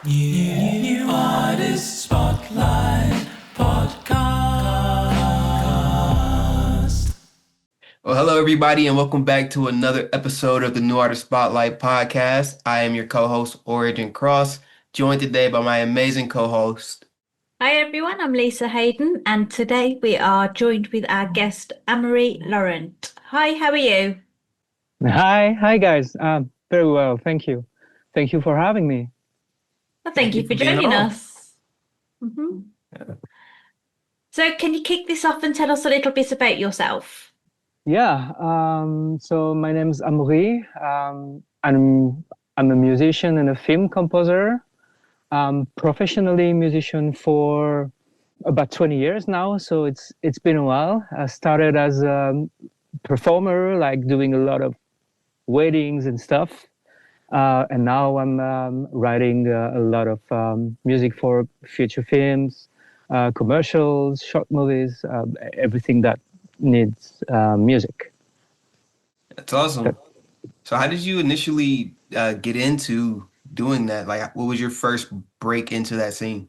New Artist Spotlight Podcast. Well, hello, everybody, and welcome back to another episode of the New Artist Spotlight Podcast. I am your co-host, Origin Cross, joined today by my amazing co-host. Hi everyone, I'm Lisa Haden, and today we are joined with our guest, Amaury Laurent. Hi, how are you? Hi guys. Very well, thank you. Thank you for having me. Well, thank you for being joining on. us. So can you kick this off and tell us a little bit about yourself? Yeah. So my name is Amaury. I'm a musician and a film composer. Professionally musician for about 20 years now. So it's been a while. I started as a performer, like doing a lot of weddings and stuff. And now I'm writing a lot of music for feature films, commercials, short movies, everything that needs music. That's awesome. So how did you initially get into doing that? Like, what was your first break into that scene?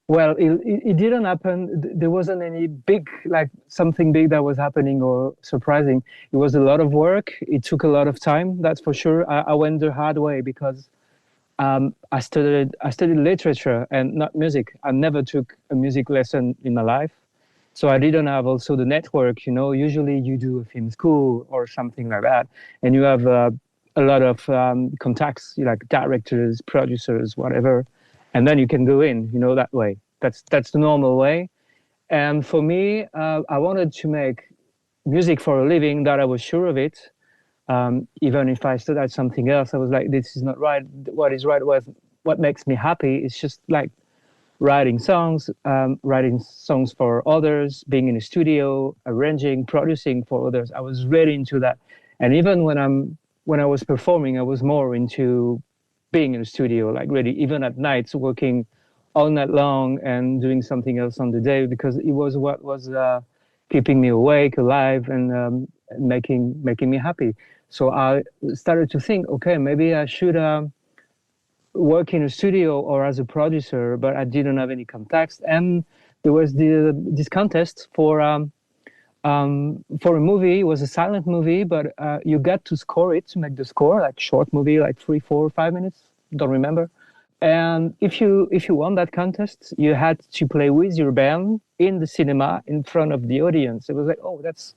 Well, it didn't happen. There wasn't any big, like something big that was happening or surprising. It was a lot of work. It took a lot of time, that's for sure. I went the hard way because I studied literature and not music. I never took a music lesson in my life. So I didn't have also the network, usually you do a film school or something like that. And you have a lot of contacts, like directors, producers, whatever. And then you can go in, that way. That's the normal way. And for me, I wanted to make music for a living, that I was sure of it. Even if I studied something else, I was like, this is not right. What is right was what makes me happy. It's just like writing songs for others, being in a studio, arranging, producing for others. I was really into that. And even when I was performing, I was more into being in the studio, like really, even at nights, working all night long and doing something else on the day, because it was what was keeping me awake, alive, and making me happy. So I started to think, okay, maybe I should work in a studio or as a producer, but I didn't have any contacts. And there was this contest for a movie. It was a silent movie, but you got to score it, to make the score, like short movie, like 3, 4, 5 minutes, don't remember. And if you won that contest, you had to play with your band in the cinema in front of the audience. It was like, oh, that's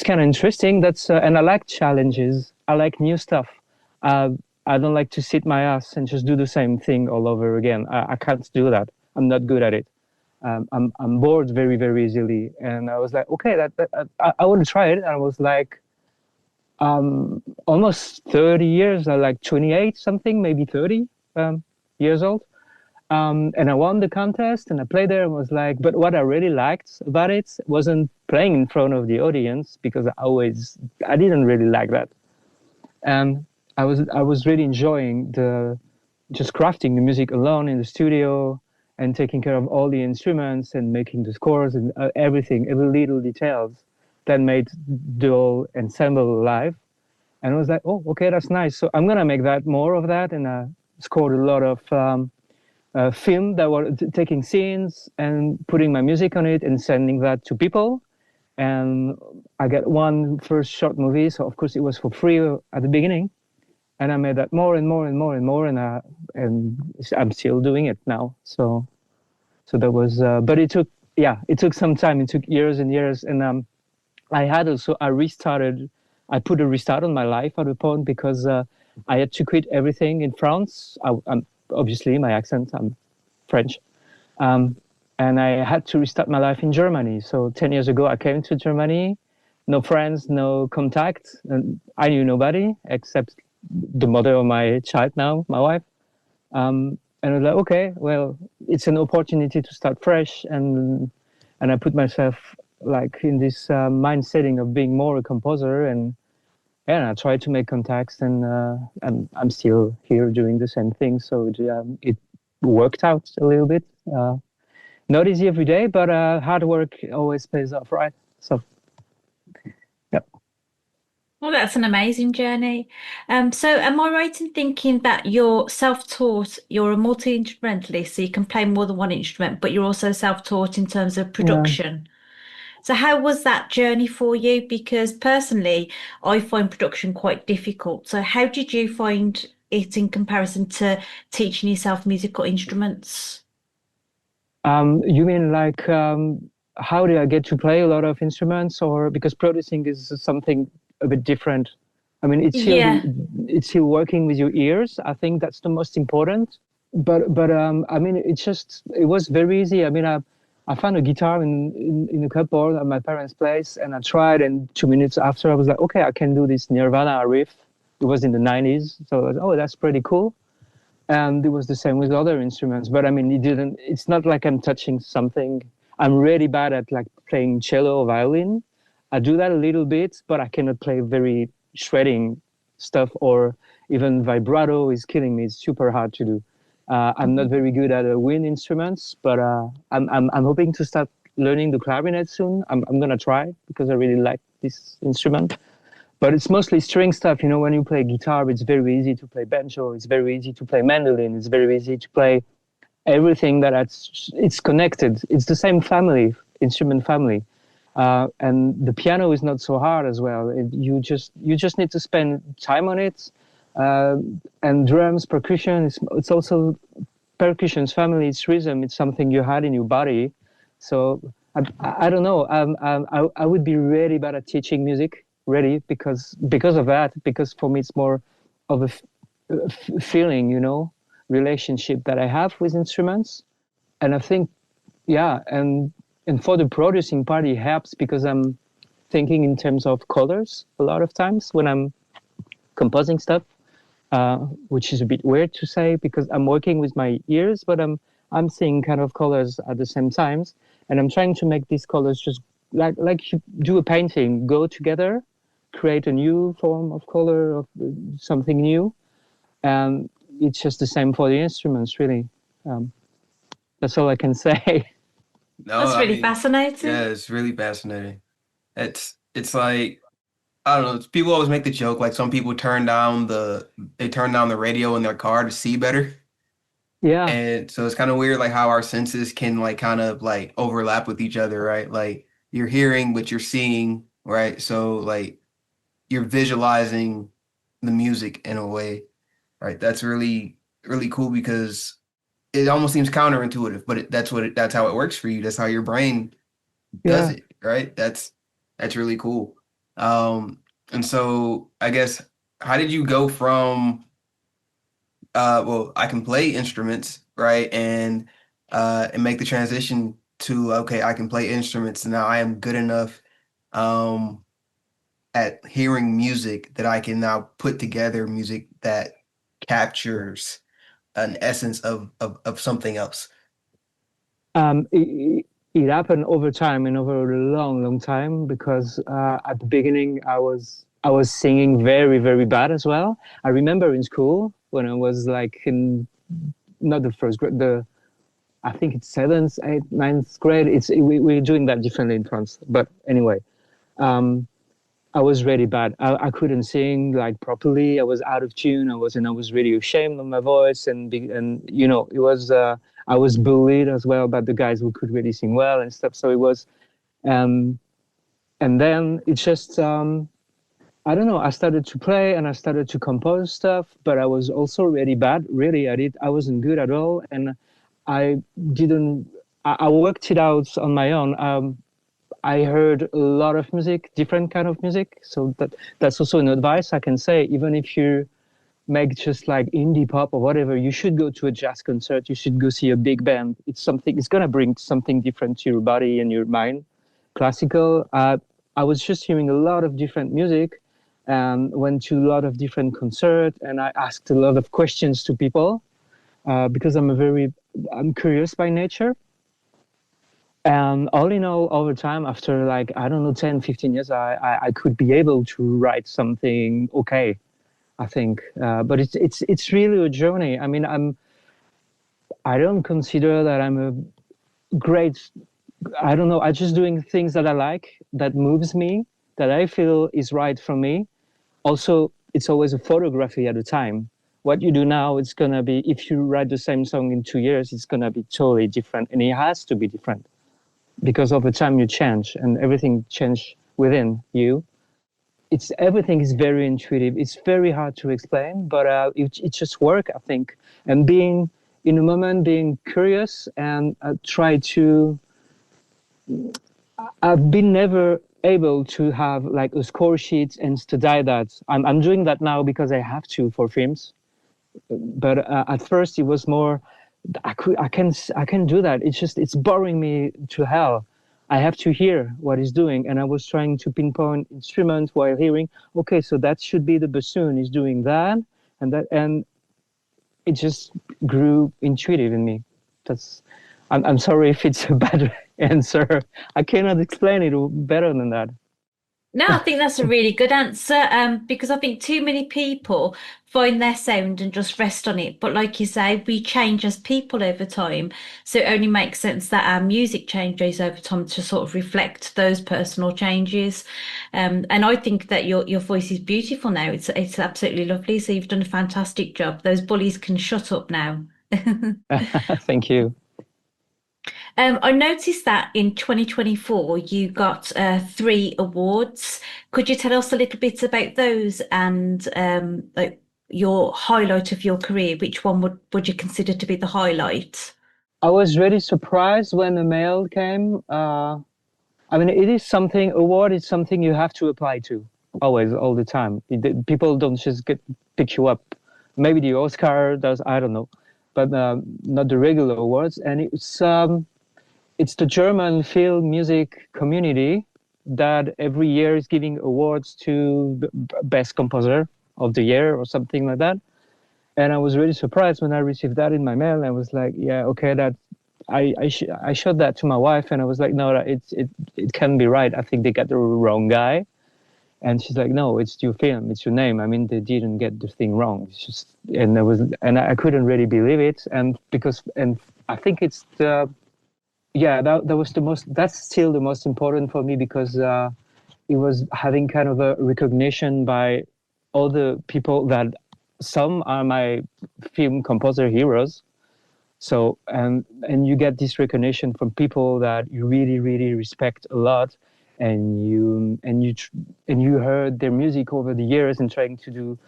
kind of interesting. And I like challenges. I like new stuff. I don't like to sit my ass and just do the same thing all over again. I can't do that. I'm not good at it. I'm bored very, very easily. And I was like, okay, I want to try it. And I was like, almost 30 years, like 28 something, maybe 30 years old. And I won the contest and I played there and was like, but what I really liked about it wasn't playing in front of the audience, because I didn't really like that. And I was really enjoying just crafting the music alone in the studio, and taking care of all the instruments and making the scores and everything, every little details that made the whole ensemble alive. And I was like, oh, okay, that's nice. So I'm going to make that more of that. And I scored a lot of film that were taking scenes and putting my music on it and sending that to people. And I got one first short movie. So of course it was for free at the beginning. And I made that more and more and more and more, and I'm still doing it now. So that was, but it took some time. It took years and years, and I put a restart on my life at a point, because I had to quit everything in France. I'm obviously, my accent, I'm French, and I had to restart my life in Germany. So 10 years ago, I came to Germany, no friends, no contact, and I knew nobody except the mother of my child now, my wife. And I was like, okay, well, it's an opportunity to start fresh. And I put myself like in this mind setting of being more a composer. And I tried to make contacts, and I'm still here doing the same thing. So it worked out a little bit. Not easy every day, but hard work always pays off, right? So, yeah. Well, that's an amazing journey. So am I right in thinking that you're self-taught, you're a multi-instrumentalist, so you can play more than one instrument, but you're also self-taught in terms of Yeah. production? So how was that journey for you? Because personally, I find production quite difficult. So how did you find it in comparison to teaching yourself musical instruments? You mean like how do I get to play a lot of instruments, or because producing is something a bit different? I mean, Yeah, it's still working with your ears. I think that's the most important. But I mean, it was very easy. I mean, I found a guitar in a cupboard at my parents' place, and I tried. And 2 minutes after, I was like, okay, I can do this Nirvana riff. It was in the '90s, so I was, oh, that's pretty cool. And it was the same with other instruments, but I mean, it's not like I'm touching something. I'm really bad at like playing cello or violin. I do that a little bit, but I cannot play very shredding stuff, or even vibrato is killing me. It's super hard to do. I'm not very good at wind instruments, but I'm hoping to start learning the clarinet soon. I'm gonna try because I really like this instrument. But it's mostly string stuff. You know, when you play guitar, it's very easy to play banjo. It's very easy to play mandolin. It's very easy to play everything it's connected. It's the same family, instrument family. And the piano is not so hard as well. You just need to spend time on it. And drums, percussion, it's also percussion's family. It's rhythm. It's something you had in your body. So I don't know. I would be really bad at teaching music, really, because of that. Because for me, it's more of a feeling, you know, relationship that I have with instruments. And I think, yeah, and for the producing part, it helps because I'm thinking in terms of colors a lot of times when I'm composing stuff, which is a bit weird to say because I'm working with my ears, but I'm seeing kind of colors at the same times, and I'm trying to make these colors just like you do a painting, go together, create a new form of color of something new, and it's just the same for the instruments, really. Um, that's all I can say. No, that's I really mean, fascinating. yeah, it's really fascinating. It's like I don't know. People always make the joke like some people turn down the radio in their car to see better. Yeah, And so it's kind of weird like how our senses can like kind of like overlap with each other, right? Like you're hearing but you're seeing, right? So like you're visualizing the music in a way, right? That's really really cool because it almost seems counterintuitive, but that's how it works for you. That's how your brain does yeah. it, right? That's really cool. And so I guess how did you go from well, I can play instruments, right? And make the transition to okay, I can play instruments and now I am good enough um at hearing music that I can now put together music that captures an essence of something else. It happened over time and over a long, long time because at the beginning I was singing very, very bad as well. I remember in school when I was like in not the first grade, the I think it's seventh, eighth, ninth grade. We're doing that differently in France, but anyway, um, I was really bad. I couldn't sing like properly. I was out of tune. I was really ashamed of my voice, and you know, it was. I was bullied as well by the guys who could really sing well and stuff. So it was, um, and then it's just, I don't know. I started to play and I started to compose stuff, but I was also really bad, really at it. I wasn't good at all, and I didn't. I worked it out on my own. I heard a lot of music, different kind of music. So that's also an advice I can say. Even if you make just like indie pop or whatever, you should go to a jazz concert. You should go see a big band. It's something. It's gonna bring something different to your body and your mind. Classical. I was just hearing a lot of different music, and went to a lot of different concerts, and I asked a lot of questions to people because I'm curious by nature. And all in all, over time, after like, I don't know, 10, 15 years, I could be able to write something okay, I think. But it's really a journey. I mean, I don't consider that I'm a great, I don't know, I'm just doing things that I like, that moves me, that I feel is right for me. also, it's always a photography at a time. What you do now, it's going to be, if you write the same song in 2 years, it's going to be totally different. And it has to be different because over time you change and everything change within you. Everything is very intuitive. It's very hard to explain, but it just works, I think. And being in a moment, being curious and try to, I've been never able to have like a score sheet and study that. I'm doing that now because I have to for films. But at first it was more, I can do that. It's boring me to hell. I have to hear what he's doing. And I was trying to pinpoint instruments while hearing, okay, so that should be the bassoon. He's doing that and that. And it just grew intuitive in me. I'm sorry if it's a bad answer. I cannot explain it better than that. No, I think that's a really good answer, because I think too many people find their sound and just rest on it. But like you say, we change as people over time. So it only makes sense that our music changes over time to sort of reflect those personal changes. And I think that your voice is beautiful now. It's absolutely lovely. So you've done a fantastic job. Those bullies can shut up now. Thank you. I noticed that in 2024 you got 3 awards. Could you tell us a little bit about those and like your highlight of your career? Which one would you consider to be the highlight? I was really surprised when the mail came. I mean, it is something, award is something you have to apply to always, all the time. People don't just pick you up. Maybe the Oscar does, I don't know, but not the regular awards. And it's the German film music community that every year is giving awards to best composer of the year or something like that. And I was really surprised when I received that in my mail. I was like, yeah, okay, that I showed that to my wife and I was like, no, it can't be right. I think they got the wrong guy. And she's like, no, it's your film, it's your name. I mean, they didn't get the thing wrong. It's just, and I couldn't really believe it. And I think it's that's still the most important for me because it was having kind of a recognition by all the people that some are my film composer heroes. So, and you get this recognition from people that you really, really respect a lot. And you heard their music over the years and trying to do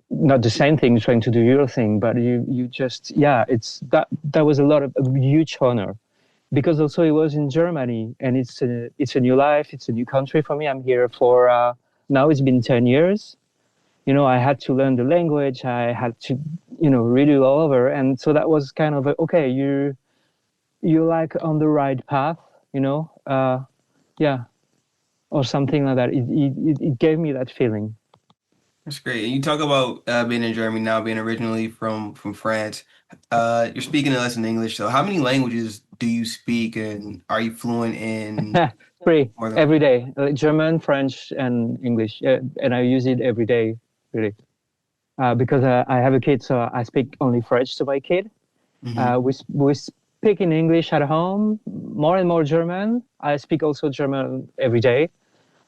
not the same thing, trying to do your thing, but you just, yeah, that was a huge honor. Because also it was in Germany, and it's a new life, it's a new country for me. I'm here for now. It's been 10 years. You know, I had to learn the language. I had to, read it all over, and so that was kind of okay. You're like on the right path, yeah, or something like that. It gave me that feeling. That's great. And you talk about being in Germany now, being originally from France. You're speaking less in English. So how many languages do you speak, and are you fluent in? 3 every day: German, French, and English. And I use it every day, really, because I have a kid, so I speak only French to my kid. Mhm. We speak in English at home, more and more German. I speak also German every day.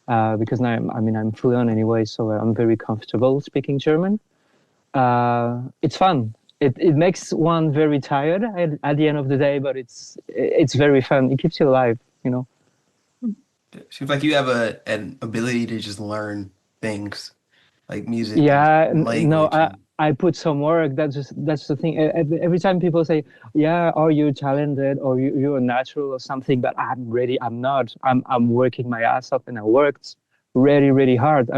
Because now, I'm fluent anyway, so I'm very comfortable speaking German. It's fun. It makes one very tired at the end of the day, but it's very fun. It keeps you alive, Seems like you have an ability to just learn things like music Yeah, and no, language. I put some work. That's the thing. Every time people say, "Yeah, are you talented or you're natural or something?" But I'm not. I'm working my ass off, and I worked really, really hard.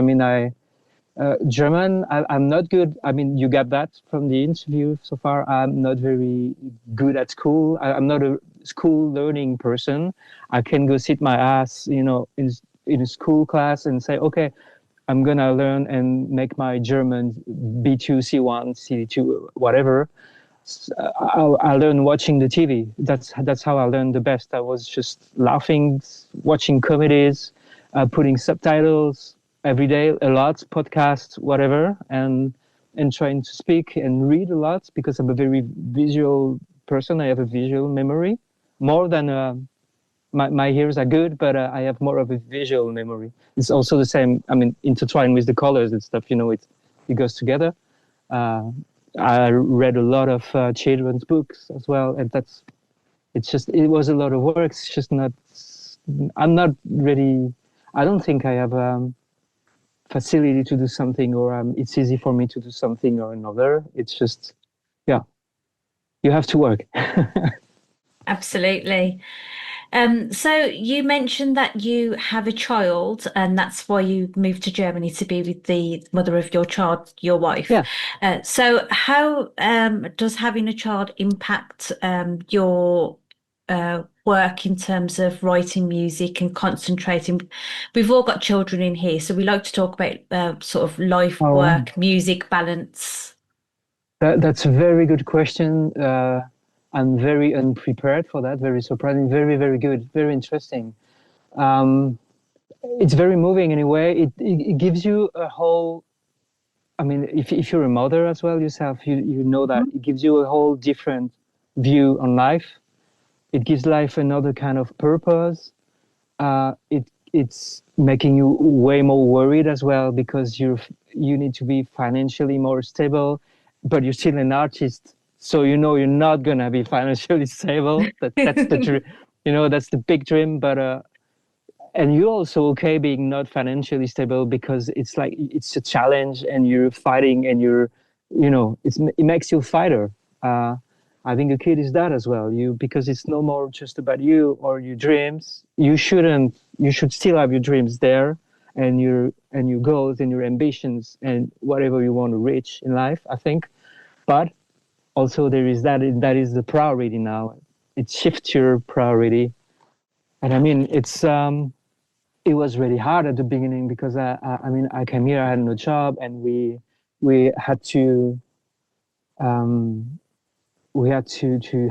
German, I'm not good. You get that from the interview so far. I'm not very good at school. I'm not a school learning person. I can go sit my ass, in a school class and say, okay, I'm gonna learn and make my German B2, C1, C2, whatever. I learn watching the TV. That's how I learned the best. I was just laughing, watching comedies, putting subtitles every day, a lot, podcasts, whatever, and trying to speak and read a lot because I'm a very visual person. I have a visual memory more than my ears are good, but I have more of a visual memory. It's also the same. I mean, intertwined with the colors and stuff. It goes together. I read a lot of children's books as well, and it was a lot of work. It's just not. I'm not ready. I don't think I have facility to do something, or it's easy for me to do something or another. It's just, yeah, you have to work. Absolutely. So you mentioned that you have a child, and that's why you moved to Germany to be with the mother of your child, your wife. Yeah. So how does having a child impact your work in terms of writing music and concentrating? We've all got children in here, so we like to talk about sort of life, Oh, wow. work, music balance. That's a very good question. I'm very unprepared for that. Very surprising. Very, very good. Very interesting. It's very moving in a way. It gives you a whole. I mean, if you're a mother as well yourself, you know that it gives you a whole different view on life. It gives life another kind of purpose. It's making you way more worried as well, because you need to be financially more stable, but you're still an artist, so you're not gonna be financially stable. That's the dream, that's the big dream. But and you're also okay being not financially stable, because it's like it's a challenge and you're fighting, and it makes you a fighter. I think a kid is that as well. Because it's no more just about you or your dreams. You should still have your dreams there, and your goals and your ambitions and whatever you want to reach in life, I think. But also there is that is the priority now. It shifts your priority. And I mean, it was really hard at the beginning, because I came here, I had no job, and we had to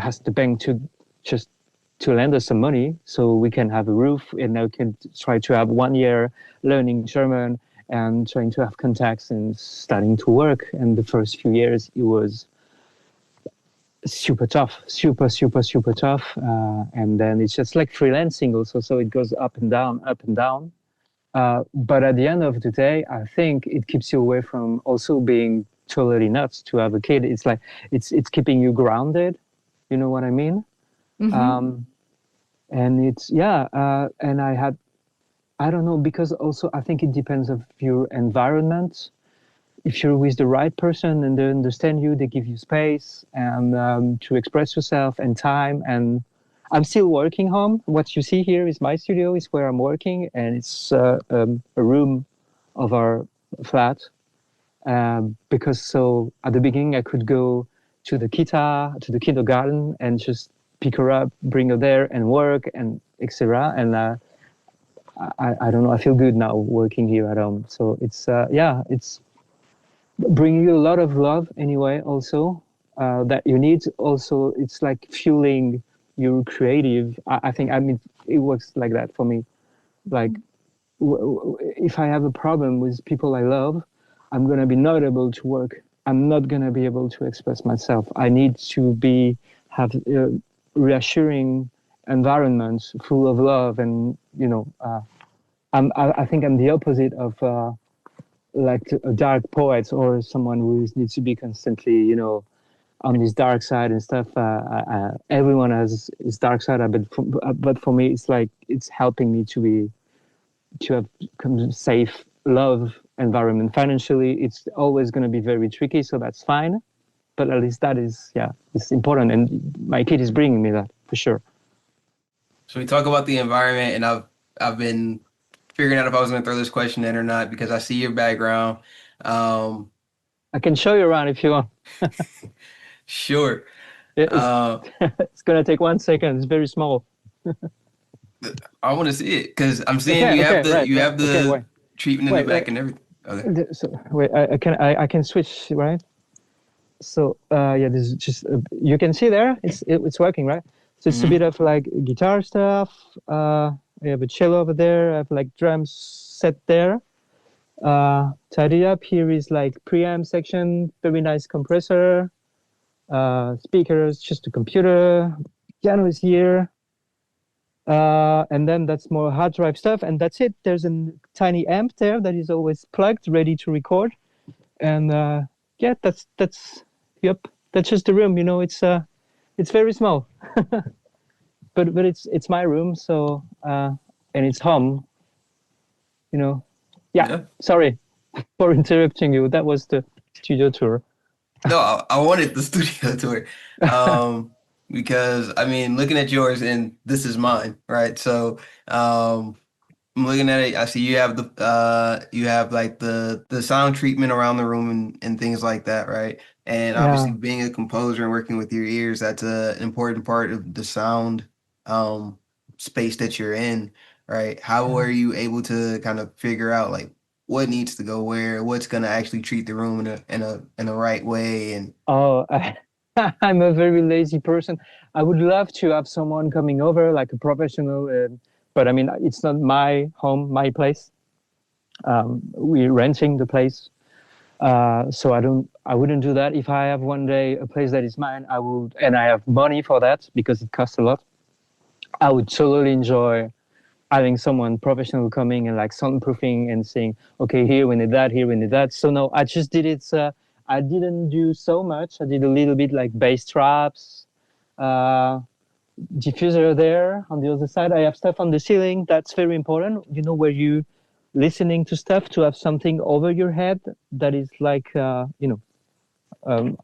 ask the bank to lend us some money so we can have a roof, and I can try to have 1 year learning German and trying to have contacts and starting to work. And the first few years, it was super tough, super tough. And then it's just like freelancing also. So it goes up and down, up and down. But at the end of the day, I think it keeps you away from also being totally nuts to have a kid. It's like, it's keeping you grounded. You know what I mean? Mm-hmm. And it's, and I don't know, because also I think it depends of your environment. If you're with the right person and they understand you, they give you space and to express yourself and time. And I'm still working home. What you see here is my studio, is where I'm working, and it's a room of our flat. Because so at the beginning I could go to the kindergarten and just pick her up, bring her there and work and etc. And I don't know, I feel good now working here at home. So it's it's bringing you a lot of love anyway, also that you need. Also, it's like fueling your creative. I think, I mean, it works like that for me. Like if I have a problem with people I love, I'm gonna be not able to work. I'm not gonna be able to express myself. I need to have reassuring environments full of love, and I think I'm the opposite of like a dark poet or someone who needs to be constantly on this dark side and stuff. Everyone has his dark side, but for me it's like it's helping me to have safe love environment. Financially it's always going to be very tricky, so that's fine, but at least that is it's important, and my kid is bringing me that for sure. So we talk about the environment, and I've been figuring out if I was going to throw this question in or not, because I see your background. I can show you around if you want. Sure. It's going to take 1 second. It's very small. I want to see it because I'm seeing you have the treatment in the back and everything. Okay. So wait, I can switch, right? So this is just you can see there it's working, right? So it's a bit of like guitar stuff. I have a cello over there. I have like drums set there. Tidy up here is like preamp section, very nice compressor. Speakers, just a computer. Piano is here. And then that's more hard drive stuff, and that's it. There's a tiny amp there that is always plugged, ready to record. And yeah, that's yep, that's just the room. It's very small, but it's my room, so and it's home. Yeah. Yeah. Sorry for interrupting you. That was the studio tour. No, I wanted the studio tour. Because I mean, looking at yours, and this is mine, right? So I'm looking at it. I see you have you have like the sound treatment around the room and things like that, right? And obviously, Yeah. being a composer and working with your ears, that's an important part of the sound space that you're in, right? How Yeah. were you able to kind of figure out like what needs to go where, what's gonna actually treat the room in a right way, and Oh, I'm a very lazy person. I would love to have someone coming over, like a professional, but I mean, it's not my home, my place. We're renting the place, so I wouldn't do that. If I have one day a place that is mine, I would, and I have money for that because it costs a lot. I would totally enjoy having someone professional coming and like soundproofing and saying, okay, here we need that, here we need that. So no, I just did it. I didn't do so much. I did a little bit like bass traps, uh, diffuser there on the other side. I have stuff on the ceiling. That's very important. Where you listening to stuff, to have something over your head that is like, I don't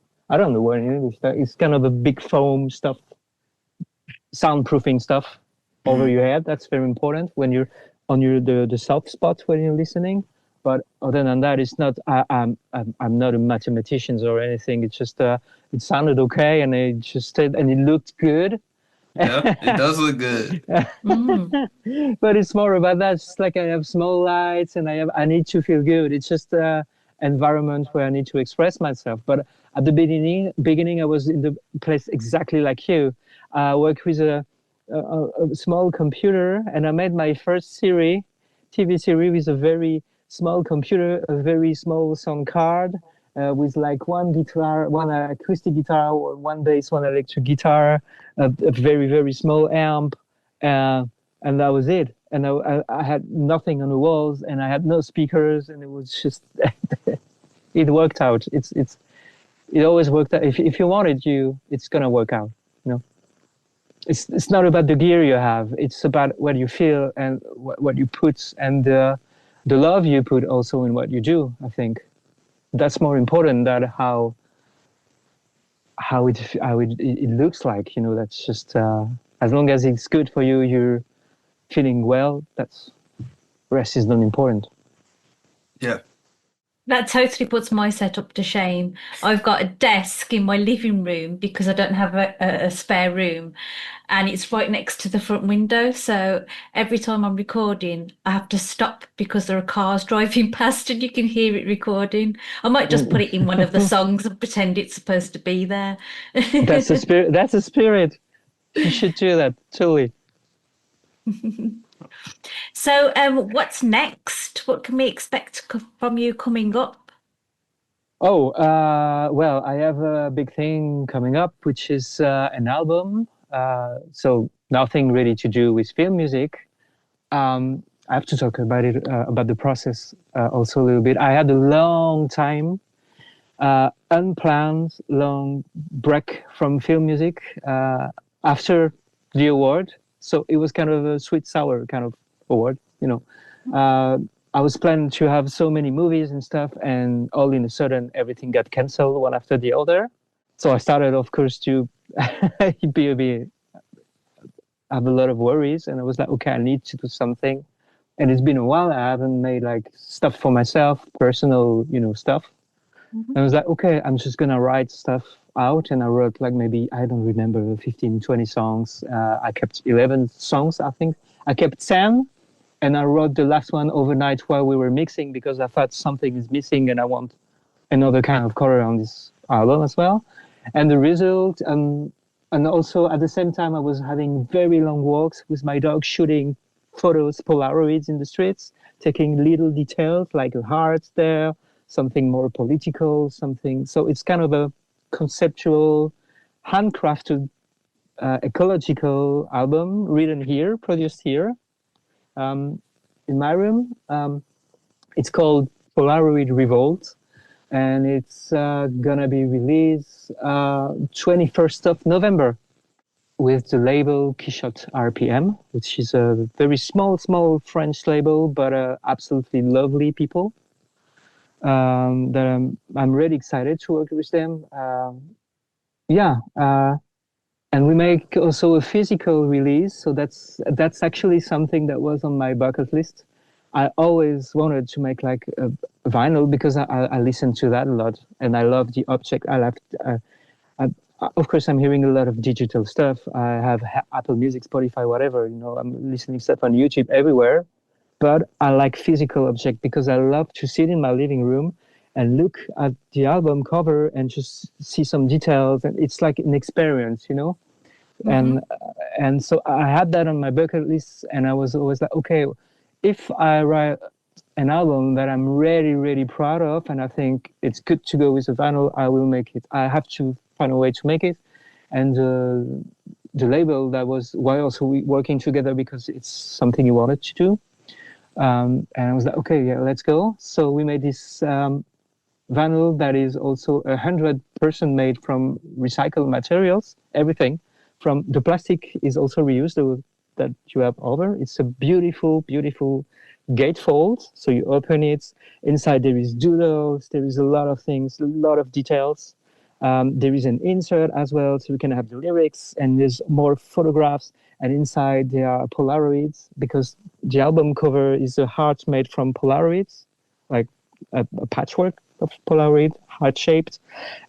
know what in English. It's kind of a big foam stuff, soundproofing stuff over Mhm. your head. That's very important when you're on the soft spot when you're listening. But other than that, it's not. I'm not a mathematician or anything. It's just it sounded okay, and it looked good. Yeah, it does look good. Mm. But it's more about that. It's like I have small lights, and I need to feel good. It's just environment where I need to express myself. But at the beginning, I was in the place exactly like you. I work with a small computer, and I made my first TV series with a very small computer, a very small sound card, with like one guitar, one acoustic guitar, one bass, one electric guitar, a very, very small amp, uh, and that was it. And I had nothing on the walls, and I had no speakers, and it was just, it worked out. It always worked out. If you want it, it's gonna work out. You know, it's not about the gear you have. It's about what you feel and what you put, and the love you put also in what you do. I think that's more important than how it looks like. That's just as long as it's good for you, you're feeling well. That's rest is not important. Yeah. That totally puts my setup to shame. I've got a desk in my living room because I don't have a spare room, and it's right next to the front window. So every time I'm recording, I have to stop because there are cars driving past and you can hear it recording. I might just put it in one of the songs and pretend it's supposed to be there. That's the spirit. That's the spirit. You should do that. Totally. So, what's next? What can we expect from you coming up? Oh, well, I have a big thing coming up, which is an album. So nothing really to do with film music. I have to talk about it, about the process also a little bit. I had a long time, unplanned, long break from film music after the award. So it was kind of a sweet sour kind of award, I was planning to have so many movies and stuff, and all in a sudden, everything got canceled one after the other. So I started, of course, to have a lot of worries, and I was like, okay, I need to do something. And it's been a while. I haven't made like stuff for myself, personal, stuff. And I was like, okay, I'm just gonna write stuff out. And I wrote like maybe, I don't remember, 15, 20 songs. I kept 11 songs, I think. I kept 10. And I wrote the last one overnight while we were mixing because I thought something is missing and I want another kind of color on this album as well. And the result, and also at the same time, I was having very long walks with my dog, shooting photos, Polaroids in the streets, taking little details like a heart there, something more political, something. So it's kind of a conceptual, handcrafted ecological album written here, produced here, in my room. It's called Polaroid Revolt, and it's gonna be released 21st of November with the label Quichotte RPM, which is a very small French label, but absolutely lovely people. That I'm really excited to work with them. And we make also a physical release, so that's actually something that was on my bucket list. I always wanted to make like a vinyl because I listen to that a lot, and I love the object. Of course, I'm hearing a lot of digital stuff. I have Apple Music, Spotify, whatever. I'm listening stuff on YouTube everywhere. But I like physical object because I love to sit in my living room and look at the album cover and just see some details. And it's like an experience, Mm-hmm. And so I had that on my bucket list, and I was always like, okay, if I write an album that I'm really, really proud of, and I think it's good to go with a vinyl, I will make it. I have to find a way to make it. And the label that was why also we working together because it's something he wanted to do. And I was like, okay, yeah, let's go. So we made this vinyl that is also 100% made from recycled materials, everything. From the plastic is also reused that you have over. It's a beautiful, beautiful gatefold. So you open it. Inside there is doodles. There is a lot of things, a lot of details. There is an insert as well, so we can have the lyrics, and there's more photographs. And inside there are Polaroids, because the album cover is a heart made from Polaroids, like a patchwork of Polaroid, heart-shaped.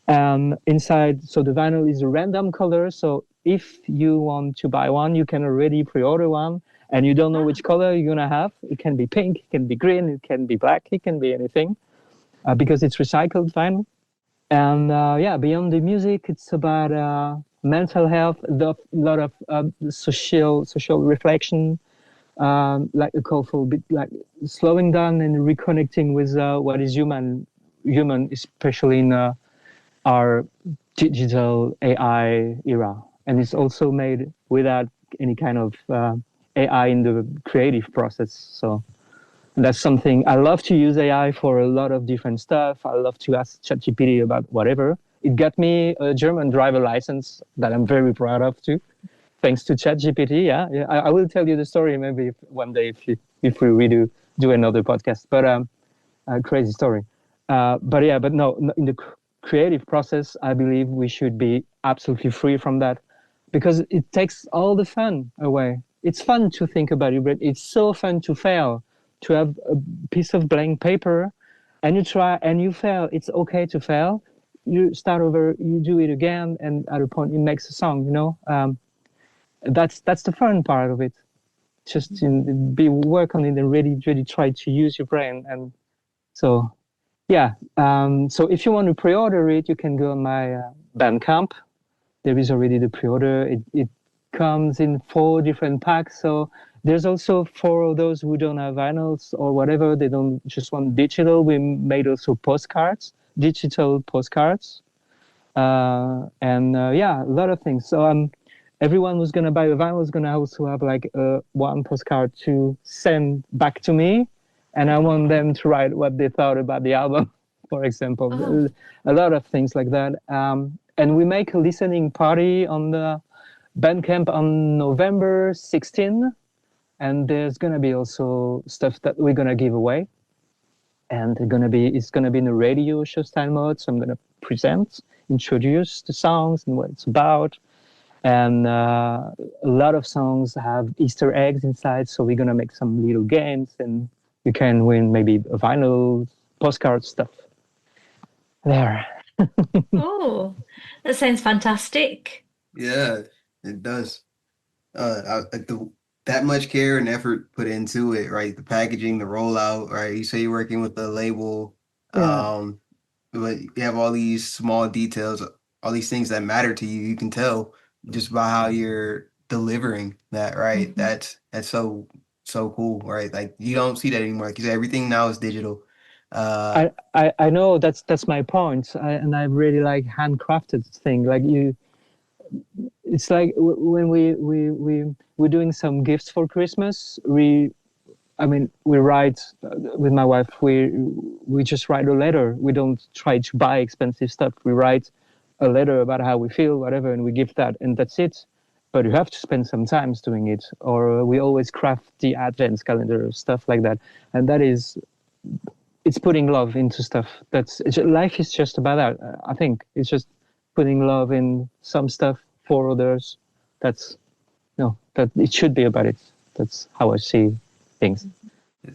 Inside, so the vinyl is a random color, so if you want to buy one, you can already pre-order one, and you don't know which color you're gonna have. It can be pink, it can be green, it can be black, it can be anything, because it's recycled vinyl. And beyond the music, it's about mental health, a lot of social reflection, like a call for a bit like slowing down and reconnecting with what is human, especially in our digital AI era. And it's also made without any kind of AI in the creative process. So that's something I love to use AI for a lot of different stuff. I love to ask ChatGPT about whatever. It got me a German driver license that I'm very proud of too, thanks to ChatGPT. Yeah. I will tell you the story maybe one day if we redo do another podcast. But a crazy story. But no, in the creative process, I believe we should be absolutely free from that, because it takes all the fun away. It's fun to think about it, but it's so fun to fail. To have a piece of blank paper and you try and you fail. It's okay to fail. You start over, you do it again, and at a point it makes a song, That's the fun part of it. Just work on it and really try to use your brain. And so, yeah. So if you want to pre-order it, you can go on my Bandcamp. There is already the pre-order. It comes in 4 different packs. So there's also for those who don't have vinyls or whatever, they don't just want digital. We made also postcards, digital postcards. A lot of things. So everyone who's going to buy a vinyl is going to also have like one postcard to send back to me. And I want them to write what they thought about the album, for example. Oh. A lot of things like that. And we make a listening party on the Bandcamp on November 16. And there's gonna be also stuff that we're gonna give away, and it's gonna be in a radio show style mode. So I'm gonna introduce the songs and what it's about, and a lot of songs have Easter eggs inside. So we're gonna make some little games, and you can win maybe a vinyl, postcard stuff. There. Oh, that sounds fantastic. Yeah, it does. That much care and effort put into it, right? The packaging, the rollout, right? You say you're working with the label, but you have all these small details, all these things that matter to you. You can tell just by how you're delivering that, right? Mm-hmm. That's so cool, right? Like you don't see that anymore. Like you said, everything now is digital. I know that's my point, and I really like handcrafted thing. Like it's like when we're doing some gifts for Christmas. We write with my wife. We just write a letter. We don't try to buy expensive stuff. We write a letter about how we feel, whatever, and we give that, and that's it. But you have to spend some time doing it. Or we always craft the advent calendar, stuff like that, and it's putting love into stuff. Life is just about that. I think it's just putting love in some stuff for others. That it should be about it. That's how I see things.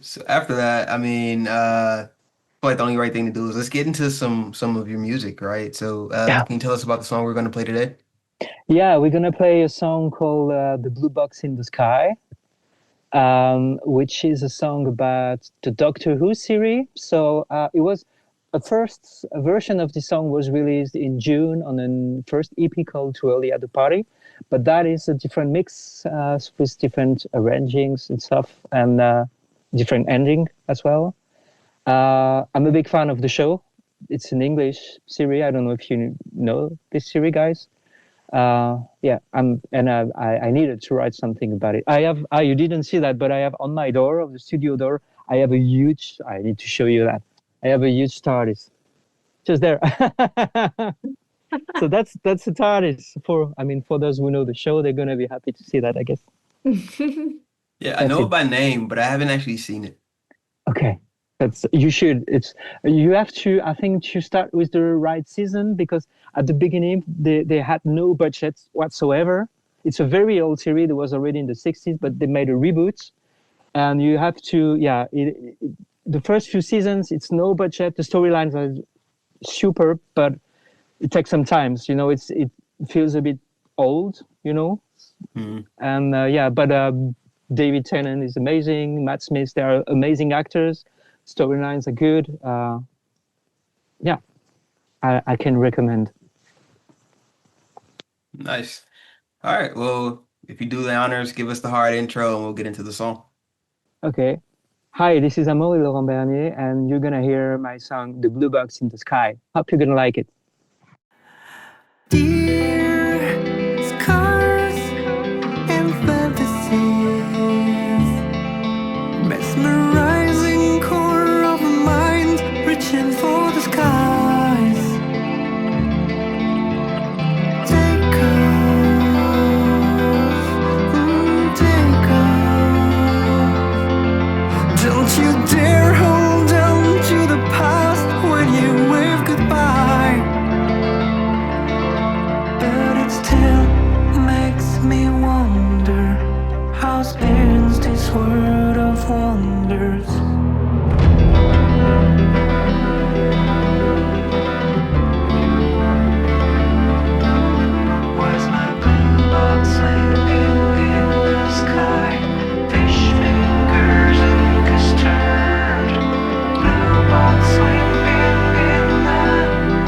So after that, I mean, I feel like the only right thing to do is let's get into some of your music, right? So can you tell us about the song we're going to play today? Yeah, we're going to play a song called The Blue Box in the Sky, which is a song about the Doctor Who series. So it was a first version of the song was released in June on a first EP called Too Early at the Party. But that is a different mix with different arrangings and stuff, and different ending as well. I'm a big fan of the show. It's an English series. I don't know if you know this series, guys. I needed to write something about it. You didn't see that, but I have on my door of the studio door, I need to show you that. I have a huge TARDIS. Just there. So that's the TARDIS for those who know the show, they're going to be happy to see that, I guess. Yeah, I know it by name, but I haven't actually seen it. Okay. You should. You have to, I think, to start with the right season, because at the beginning they had no budget whatsoever. It's a very old series. It was already in the 60s, but they made a reboot, and you have to. The first few seasons, it's no budget. The storylines are super, but it takes some time. It feels a bit old. Mm-hmm. And David Tennant is amazing. Matt Smith, they are amazing actors. Storylines are good. I can recommend. Nice. All right. Well, if you do the honors, give us the hard intro and we'll get into the song. Okay. Hi, this is Amaury Laurent Bernier, and you're going to hear my song, The Blue Box in the Sky. Hope you're going to like it. Dear scars and fantasies, mesmerizing core of a mind, reaching for the skies. Take off. Don't you dare hold on to the past when you wave goodbye. But it still makes me wonder how spins this world of wonders. Where's my blue box sleeping in the sky? Fish fingers and custard. Blue box sleeping in the.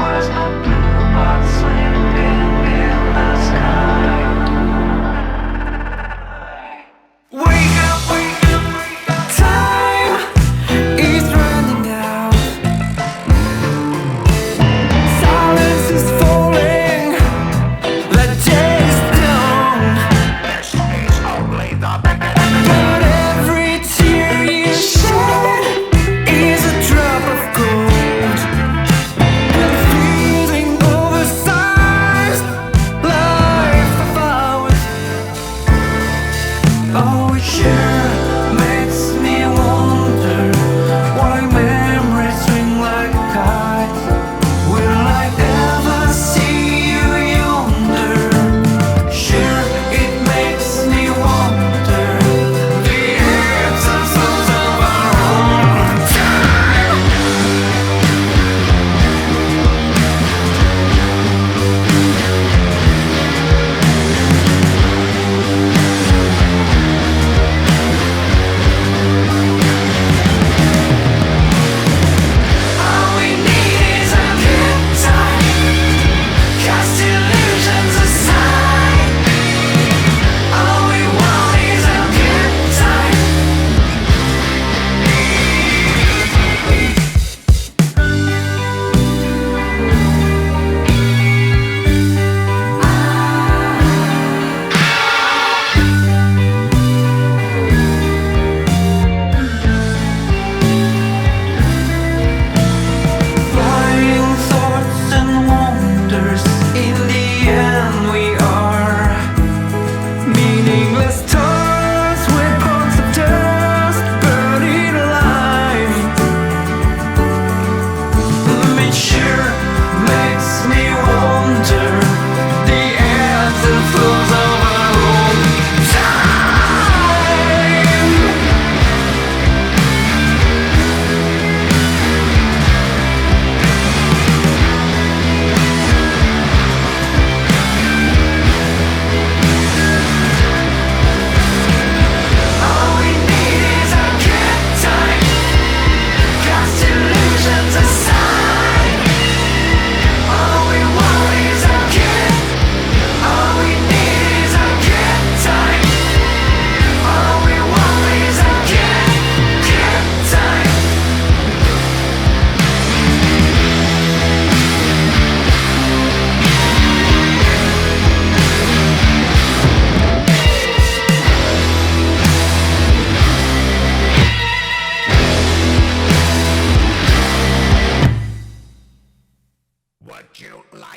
Where's my blue box sleeping in the sky? Wake up, time.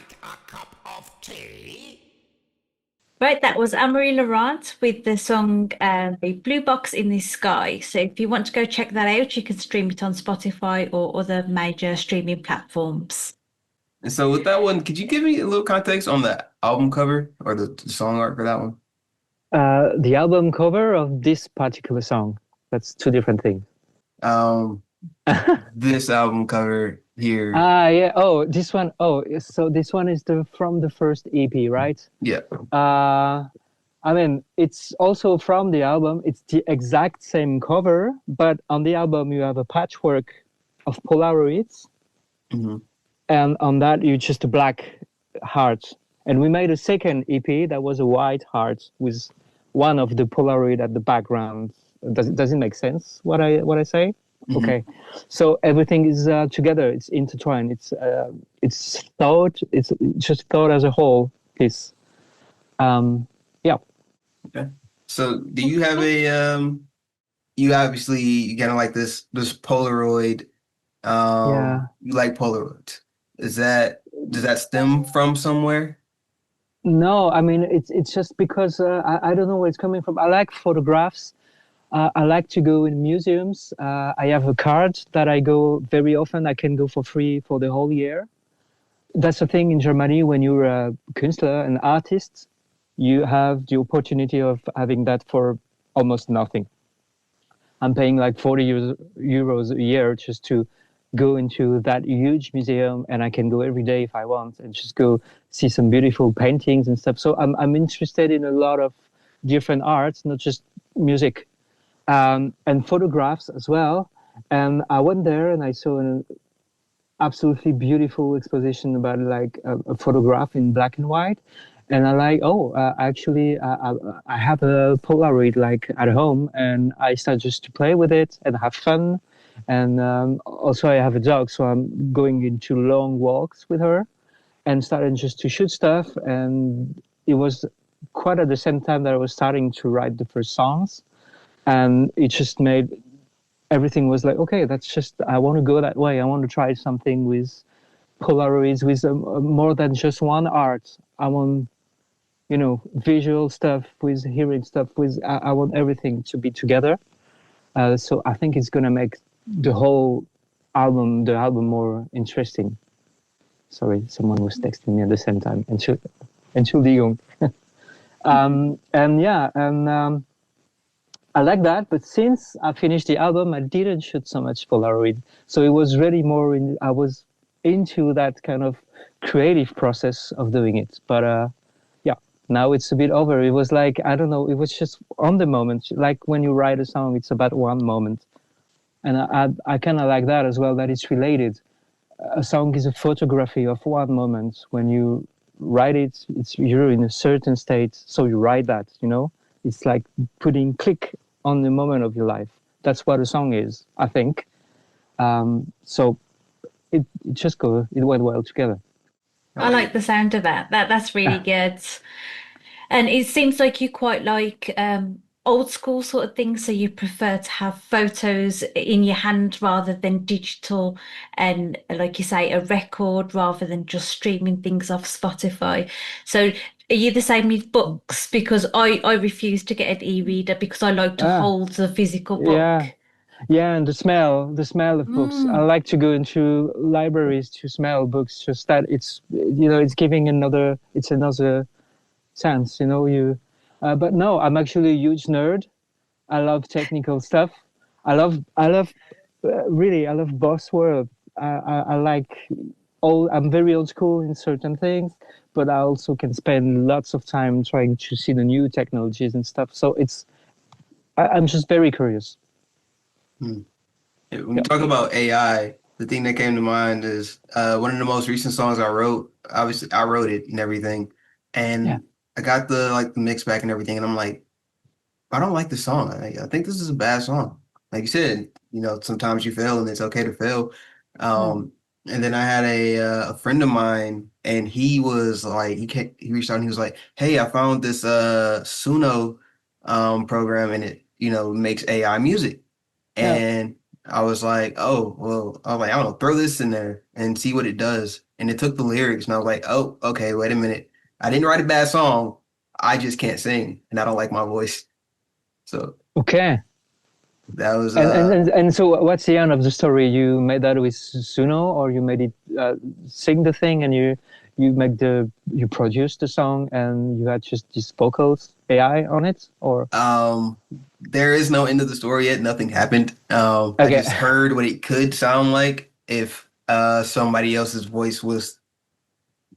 like a cup of tea? Right, that was Amaury Laurent with the song The Blue Box in the Sky. So if you want to go check that out, you can stream it on Spotify or other major streaming platforms. And so with that one, could you give me a little context on the album cover or the song art for that one? The album cover of this particular song. That's two different things. This album cover here. Yeah. Oh, this one. Oh, so this one is from the first EP, right? Yeah. I mean, it's also from the album. It's the exact same cover, but on the album you have a patchwork of Polaroids, Mhm. and on that you just a black heart. And we made a second EP that was a white heart with one of the Polaroid at the background. Does it make sense what I say? Mhm. Okay, so everything is together. It's intertwined. It's thought. It's just thought as a whole piece. Yeah. Okay. So do you have a you obviously you kind of like this Polaroid Yeah. you like Polaroids. Does that stem from somewhere? No, I mean it's just because I don't know where it's coming from. I like photographs. I like to go in museums. I have a card that I go very often. I can go for free for the whole year. That's the thing in Germany when you're a Künstler, an artist, you have the opportunity of having that for almost nothing. I'm paying like 40 euros a year just to go into that huge museum, and I can go every day if I want and just go see some beautiful paintings and stuff. So I'm interested in a lot of different arts, not just music, and photographs as well. And I went there and I saw an absolutely beautiful exposition about like a photograph in black and white. And I like, actually, I have a Polaroid like at home, and I start just to play with it and have fun. And also, I have a dog, so I'm going into long walks with her, and starting just to shoot stuff. And it was quite at the same time that I was starting to write the first songs, and it just made everything was like, okay, that's just I want to go that way. I want to try something with Polaroids, with more than just one art. I want visual stuff with hearing stuff with I want everything to be together. So I think it's gonna make the album more interesting. Sorry, someone was texting me at the same time. Entschuldigung. I like that, but since I finished the album, I didn't shoot so much Polaroid. So it was really more I was into that kind of creative process of doing it. But now it's a bit over. It was like, I don't know, it was just on the moment. Like when you write a song, it's about one moment. And I kind of like that as well, that it's related. A song is a photography of one moment. When you write it, you're in a certain state, so you write that, It's like putting click on the moment of your life. That's what a song is, I think. So it went well together. I like the sound of that. That's really good. And it seems like you quite like old school sort of things. So you prefer to have photos in your hand rather than digital, and like you say, a record rather than just streaming things off Spotify. So are you the same with books? Because I refuse to get an e-reader because I like to hold the physical book. Yeah, and the smell of books. I like to go into libraries to smell books. Just that it's it's giving another sense. But no, I'm actually a huge nerd. I love technical stuff. I love boss world. I like I'm very old school in certain things, but I also can spend lots of time trying to see the new technologies and stuff. So I'm just very curious. When we talk about AI, the thing that came to mind is one of the most recent songs I wrote. Obviously, I wrote it and everything, and I got the mix back and everything, and I'm like, I don't like the song. I think this is a bad song. Like you said, sometimes you fail, and it's okay to fail. And then I had a friend of mine, and he was like, he reached out and he was like, hey, I found this Suno program, and it makes AI music. And I was like, oh, well, I was like, I don't know, throw this in there and see what it does. and it took the lyrics, and I was like, oh, okay, wait a minute. I didn't write a bad song. I just can't sing, and I don't like my voice. So Okay. that was And so what's the end of the story? You made that with Suno, or you made it sing the thing, and you produced the song, and you had just these vocals AI on it, or there is no end of the story yet. Nothing happened. I okay. just heard what it could sound like if somebody else's voice was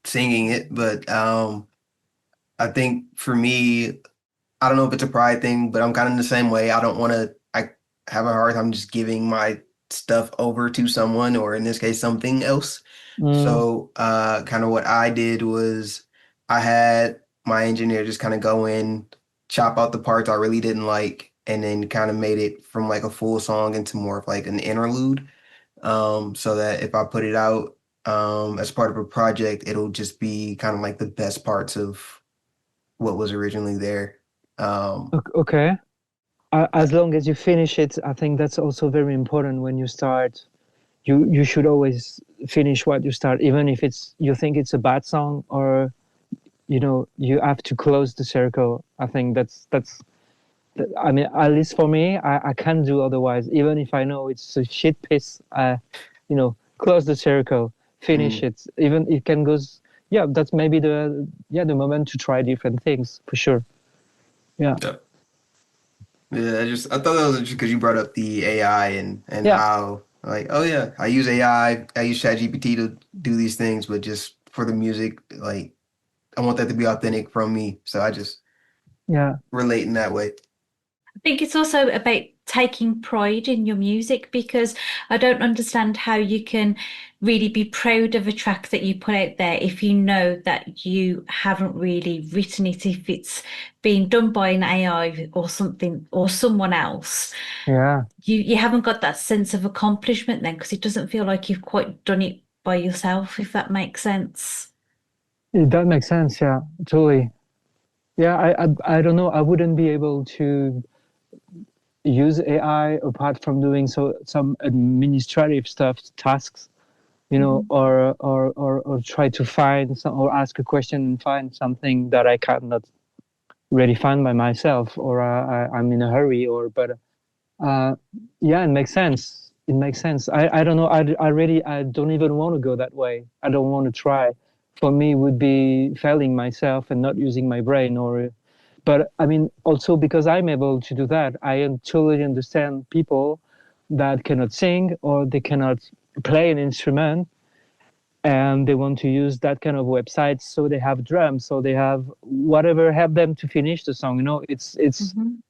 singing it. But I think for me, I don't know if it's a pride thing, but I'm kind of in the same way. I don't want to. I have a hard time just giving my stuff over to someone, or in this case, something else. Mm, So, kind of what I did was I had my engineer just kind of go in, chop out the parts I really didn't like, and then kind of made it from like a full song into more of like an interlude. So that if I put it out as part of a project, it'll just be kind of like the best parts of what was originally there. Um, okay. As long as you finish it, I think that's also very important when you start. You should always finish what you start, even if it's you think it's a bad song, or you have to close the circle. I think that's. I mean, at least for me, I can't do otherwise. Even if I know it's a shit piece, close the circle, finish mm, it. Even it can go. Yeah, that's maybe the moment to try different things for sure. Yeah, yeah. Yeah, I thought that was interesting because you brought up the AI and yeah. how like, oh yeah, I use AI, I use ChatGPT to do these things, but just for the music, like I want that to be authentic from me. So I just Yeah. relate in that way. I think it's also about taking pride in your music, because I don't understand how you can really be proud of a track that you put out there if you know that you haven't really written it, if it's being done by an AI or something or someone else. Yeah, You haven't got that sense of accomplishment then, because it doesn't feel like you've quite done it by yourself, if that makes sense. that makes sense. Yeah, totally. Yeah, I don't know. I wouldn't be able to use AI apart from doing some administrative stuff, tasks, Mhm. or try to find some or ask a question and find something that I cannot really find by myself, or I'm in a hurry, uh, yeah, it makes sense. It makes sense. I don't know. I don't even want to go that way. I don't want to try. For me, it would be failing myself and not using my brain. But I mean, also because I'm able to do that, totally understand people that cannot sing or they cannot play an instrument, and they want to use that kind of websites. So they have drums, so they have whatever help them to finish the song. It's Mhm.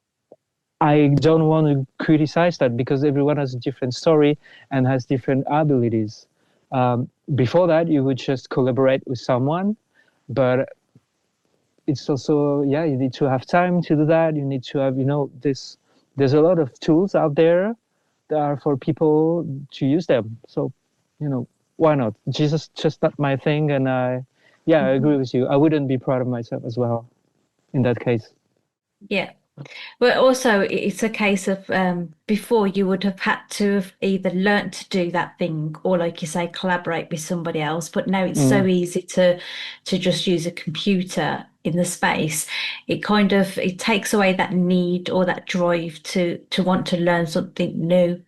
I don't want to criticize that because everyone has a different story and has different abilities. Before that, you would just collaborate with someone, but it's also, yeah, you need to have time to do that. You need to have, this. There's a lot of tools out there that are for people to use them. So, why not? Just not my thing. And yeah, I agree Mhm. with you. I wouldn't be proud of myself as well in that case. Yeah. Well, also, it's a case of before you would have had to have either learnt to do that thing or, like you say, collaborate with somebody else. But now it's so Mm. easy to just use a computer in the space. It takes away that need or that drive to want to learn something new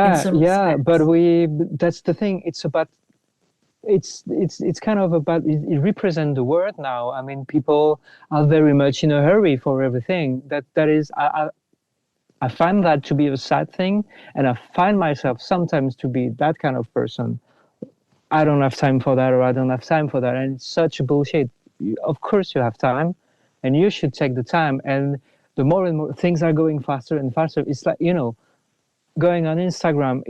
in Yeah, some yeah, respects. that's the thing. It's kind of about it represents the world now. I mean, people are very much in a hurry for everything. That is, I find that to be a sad thing, and I find myself sometimes to be that kind of person. I don't have time for that, or I don't have time for that, and it's such a bullshit. Of course, you have time, and you should take the time. And the more and more things are going faster and faster, it's like going on Instagram.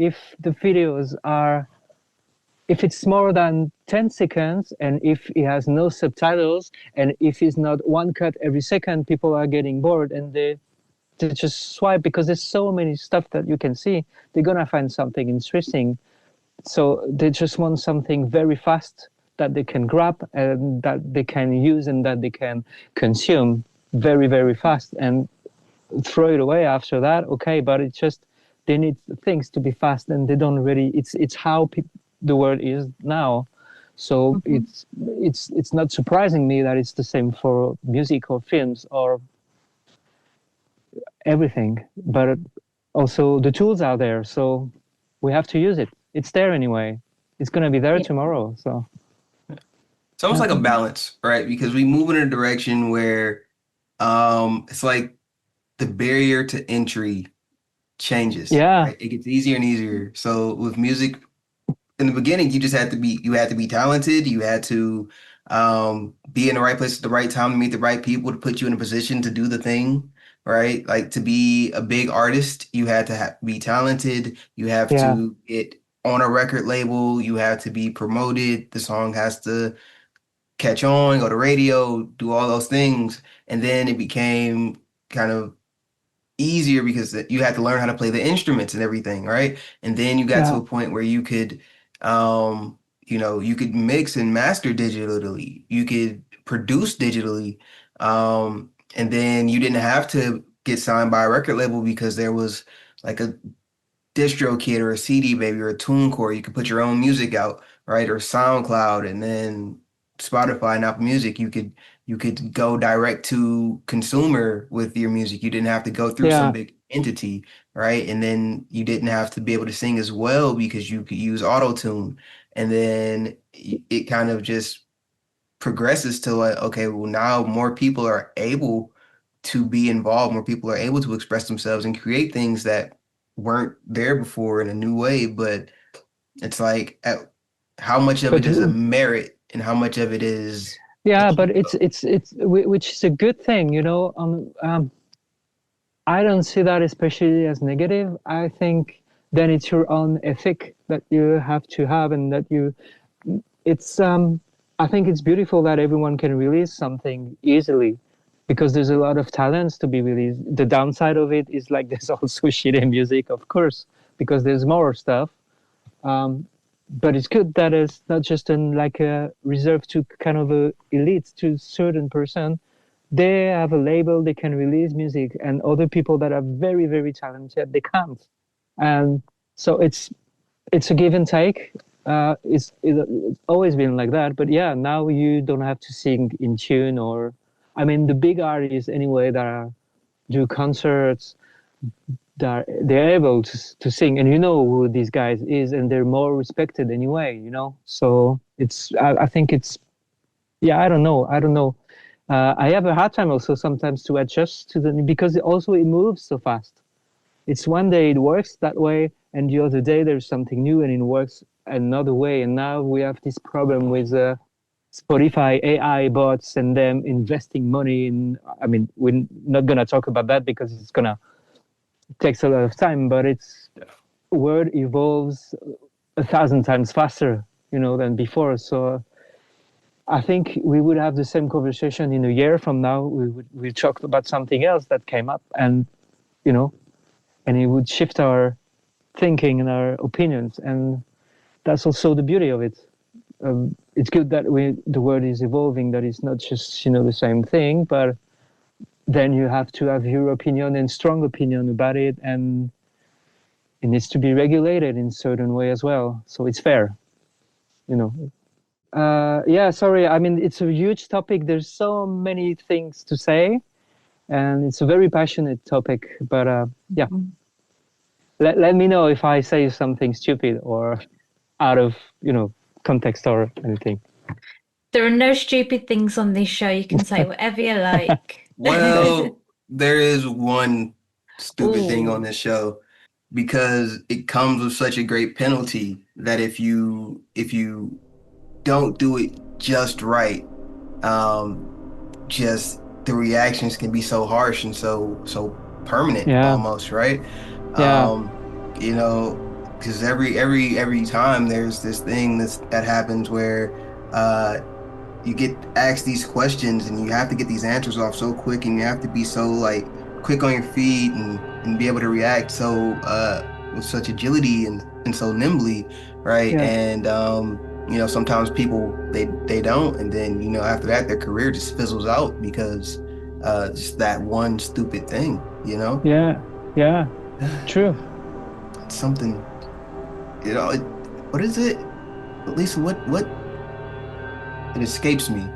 If it's more than 10 seconds and if it has no subtitles and if it's not one cut every second, people are getting bored and they just swipe because there's so many stuff that you can see. They're gonna find something interesting. So they just want something very fast that they can grab and that they can use and that they can consume very, very fast and throw it away after that. Okay, but it's just they need things to be fast and they don't really. It's how the world is now. So it's not surprising me that it's the same for music or films or everything. But also the tools are there, so we have to use it. It's there anyway. It's gonna be there tomorrow. So It's almost like a balance, right? Because we move in a direction where it's like the barrier to entry changes. yeah, Right? It gets easier and easier. So with music, in the beginning, you had to be talented. You had to be in the right place at the right time to meet the right people to put you in a position to do the thing, right? Like to be a big artist, you had to be talented. You have yeah, to get on a record label. You have to be promoted. The song has to catch on, go to radio, do all those things. And then it became kind of easier because you had to learn how to play the instruments and everything, right? And then you got to yeah, a point where you could, you could mix and master digitally, you could produce digitally, and then you didn't have to get signed by a record label because there was like a DistroKid or a CD Baby or a TuneCore. You could put your own music out, right? Or SoundCloud, and then Spotify and Apple Music. You could go direct to consumer with your music. You didn't have to go through some yeah. big entity, right? And then you didn't have to be able to sing as well because you could use auto tune. And then it kind of just progresses to like, okay, well, now more people are able to be involved, more people are able to express themselves and create things that weren't there before in a new way. But it's like, how much of it But is a merit and how much of it is yeah, a but which is a good thing, you know. I don't see that especially as negative. I think then it's your own ethic that you have to have, and that it's I think it's beautiful that everyone can release something easily, because there's a lot of talents to be released. The downside of it is like there's also shitty music, of course, because there's more stuff. But it's good that it's not just like a reserved to kind of a elite, to certain person. They have a label, they can release music, and other people that are very, very talented, they can't. And so it's a give and take. It's always been like that. But yeah, now you don't have to sing in tune, or I mean, the big artists anyway that do concerts, they're able to sing, and you know who these guys is, and they're more respected anyway, you know. So I think it's, yeah, I don't know. I have a hard time also sometimes to adjust to because it moves so fast. It's one day it works that way, and the other day there's something new and it works another way. And now we have this problem with Spotify AI bots and them investing money in. I mean, we're not gonna talk about that because it takes a lot of time, but word evolves 1,000 times faster, you know, than before. So I think we would have the same conversation in a year from now. We talk about something else that came up, and you know, and it would shift our thinking and our opinions, and that's also the beauty of it. It's good that the world is evolving, that it's not just, you know, the same thing, but then you have to have your opinion and strong opinion about it, and it needs to be regulated in certain way as well, so it's fair, you know. Yeah, sorry. I mean, it's a huge topic. There's so many things to say, and it's a very passionate topic. But yeah, let me know if I say something stupid or out of, you know, context or anything. There are no stupid things on this show. You can say whatever you like. Well, there is one stupid thing on Ooh. this show, because it comes with such a great penalty that if you don't do it just right, just the reactions can be so harsh and so permanent, Yeah. almost, right? Yeah. You know, because every time there's this thing that happens where you get asked these questions and you have to get these answers off so quick, and you have to be so like quick on your feet and be able to react so with such agility and so nimbly, right? Yeah. And you know, sometimes people they don't, and then, you know, after that their career just fizzles out because just that one stupid thing, you know. Yeah, true. It's something, you know. What is it, Lisa? What It escapes me.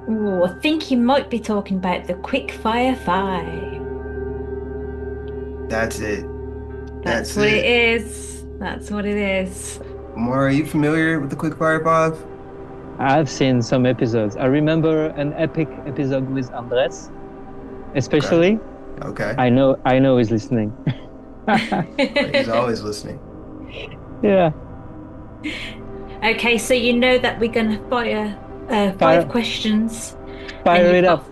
Oh, I think you might be talking about the Quickfire Five. That's it. That's what it is. That's what it is. Amaury, are you familiar with the Quickfire Five? I've seen some episodes. I remember an epic episode with Andres, especially. Okay. I know he's listening. He's always listening. Yeah. Okay, so you know that we're going to fire Fire- 5 questions. Fire And it you've up.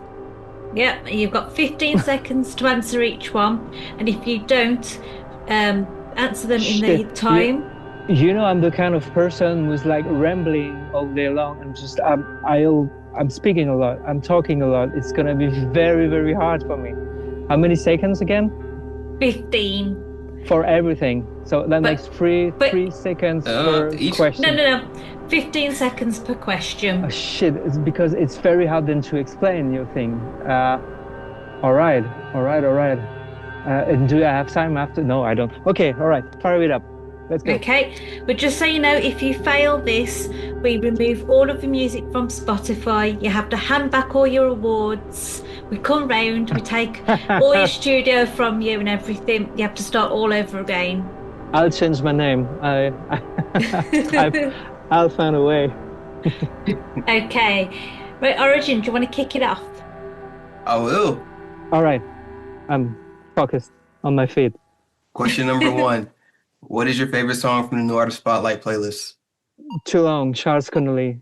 Yep, you've got 15 seconds to answer each one. And if you don't answer them in the Shit, time, You know, I'm the kind of person who's like rambling all day long. I'm speaking a lot. I'm talking a lot. It's gonna be very, very hard for me. How many seconds again? 15. For everything. So that makes three but- 3 seconds per each- question. No. 15 seconds per question. Oh, shit, it's because it's very hard then to explain your thing. All right. And do I have time after? No, I don't. Okay, all right, fire it up. Let's go. Okay, but just so you know, if you fail this, we remove all of the music from Spotify. You have to hand back all your awards. We come round, we take all your studio from you and everything. You have to start all over again. I'll change my name. I'll find a way. Okay, right, Origin, do you want to kick it off? I will. All right, I'm focused on my feet. Question number 1. What is your favorite song from the New Artist Spotlight playlist? Too long, Charles Connolly.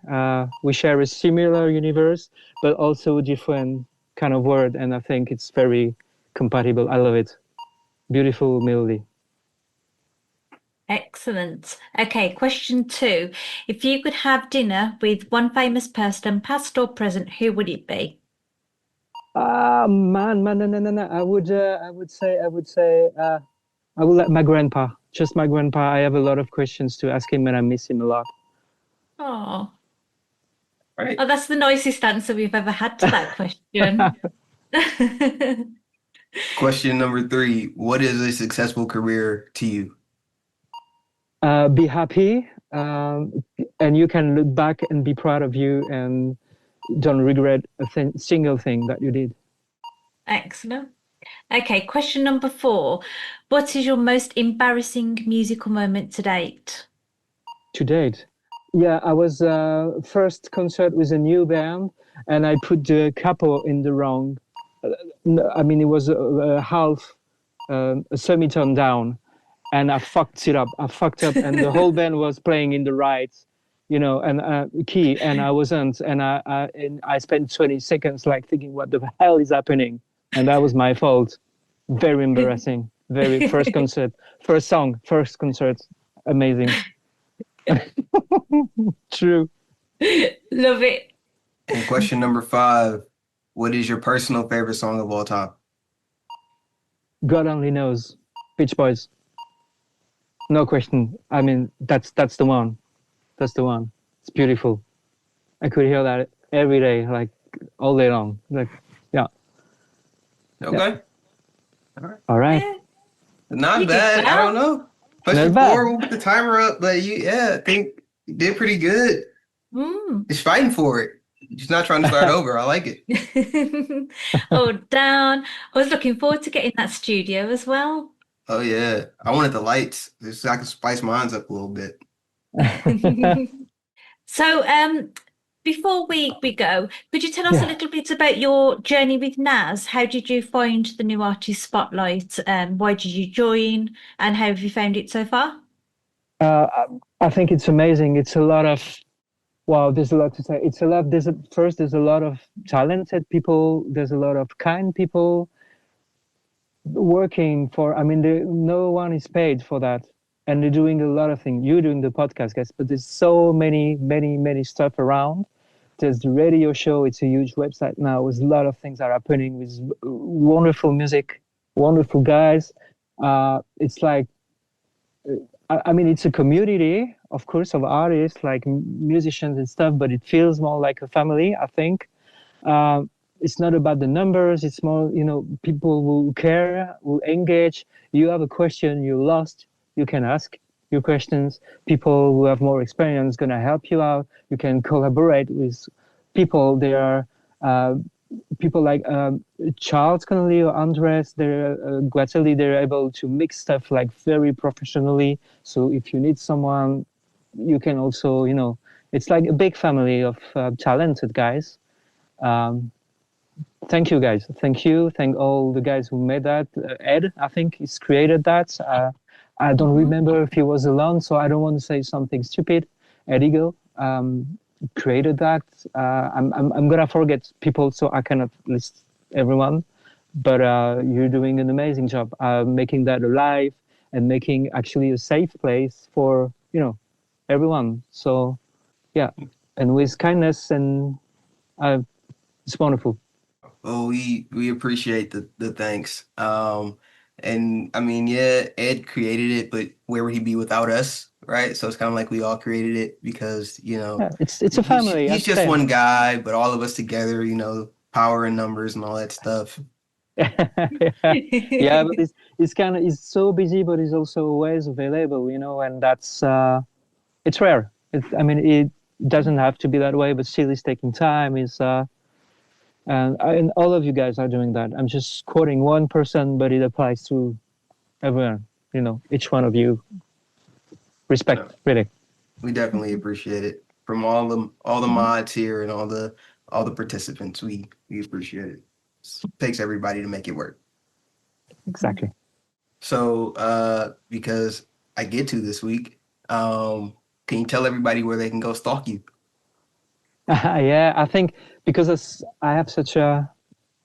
We share a similar universe, but also a different kind of word, and I think it's very compatible. I love it. Beautiful melody. Excellent. Okay, question 2. If you could have dinner with one famous person, past or present, who would it be? Man, no. I would say, I would let my grandpa. Just my grandpa. I have a lot of questions to ask him, and I miss him a lot. Oh, Right. oh, that's the nicest answer we've ever had to that question. Question number 3. What is a successful career to you? Be happy, and you can look back and be proud of you, and don't regret a single thing that you did. Excellent. Okay, question number 4. What is your most embarrassing musical moment to date? To date, yeah, I was first concert with a new band, and I put the capo in the wrong. I mean, it was a half, a semitone down, and I fucked it up. I fucked up, and the whole band was playing in the right, and key, and I wasn't, and I spent 20 seconds like thinking, what the hell is happening? And that was my fault. Very embarrassing. Very first concert, first song, first concert. Amazing. True. Love it. And question number 5. What is your personal favorite song of all time? God only knows. Beach Boys. No question. I mean, that's the one. That's the one. It's beautiful. I could hear that every day, like all day long. Like, yeah. Okay. All right. Yeah. Not You did bad. I well. don't know. Question Not bad. 4 with the timer up, but I think you did pretty good. Mm. Just fighting for it. Just not trying to start over. I like it. Oh, down. I was looking forward to getting that studio as well. Oh yeah. I wanted the lights just so I can spice mine up a little bit. So, before we go, could you tell us a little bit about your journey with NAS? How did you find the New Artist Spotlight? Why did you join? And how have you found it so far? I think it's amazing. It's a lot of, wow, there's a lot to say. There's a lot of talented people. There's a lot of kind people working for, no one is paid for that. And they're doing a lot of things. You're doing the podcast, guys, but there's so many stuff around. There's the radio show. It's a huge website now with a lot of things that are happening with wonderful music, wonderful guys. It's like, it's a community, of course, of artists, like musicians and stuff, but it feels more like a family, I think. It's not about the numbers. It's more, people will care, will engage. You have a question, you're lost, you can ask. your questions. People who have more experience going to help you out. You can collaborate with people. There are people like Charles Connolly or Andres, Guatelli, they're able to mix stuff like very professionally. So if you need someone, you can also, it's like a big family of talented guys. Thank you, guys. Thank you. Thank all the guys who made that. Ed, I think, he's created that. I don't remember if he was alone, so I don't want to say something stupid. Ed Eagle created that. I'm gonna forget people, so I cannot list everyone. But you're doing an amazing job making that alive and making actually a safe place for everyone. So yeah, and with kindness, and it's wonderful. Well, we appreciate the thanks. And I mean, yeah, Ed created it, but where would he be without us, right? So it's kind of like we all created it because, Yeah, it's a family. He's just one guy, but all of us together, power in numbers and all that stuff. Yeah, but he's so busy, but he's also always available, and that's it's rare. It doesn't have to be that way, but still, he's taking time. And all of you guys are doing that. I'm just quoting one person, but it applies to everyone. Each one of you. Respect, really. We definitely appreciate it from all the mods here and all the participants. We appreciate it. It takes everybody to make it work. Exactly. So because I get to this week, can you tell everybody where they can go stalk you? Yeah, I think because I have such a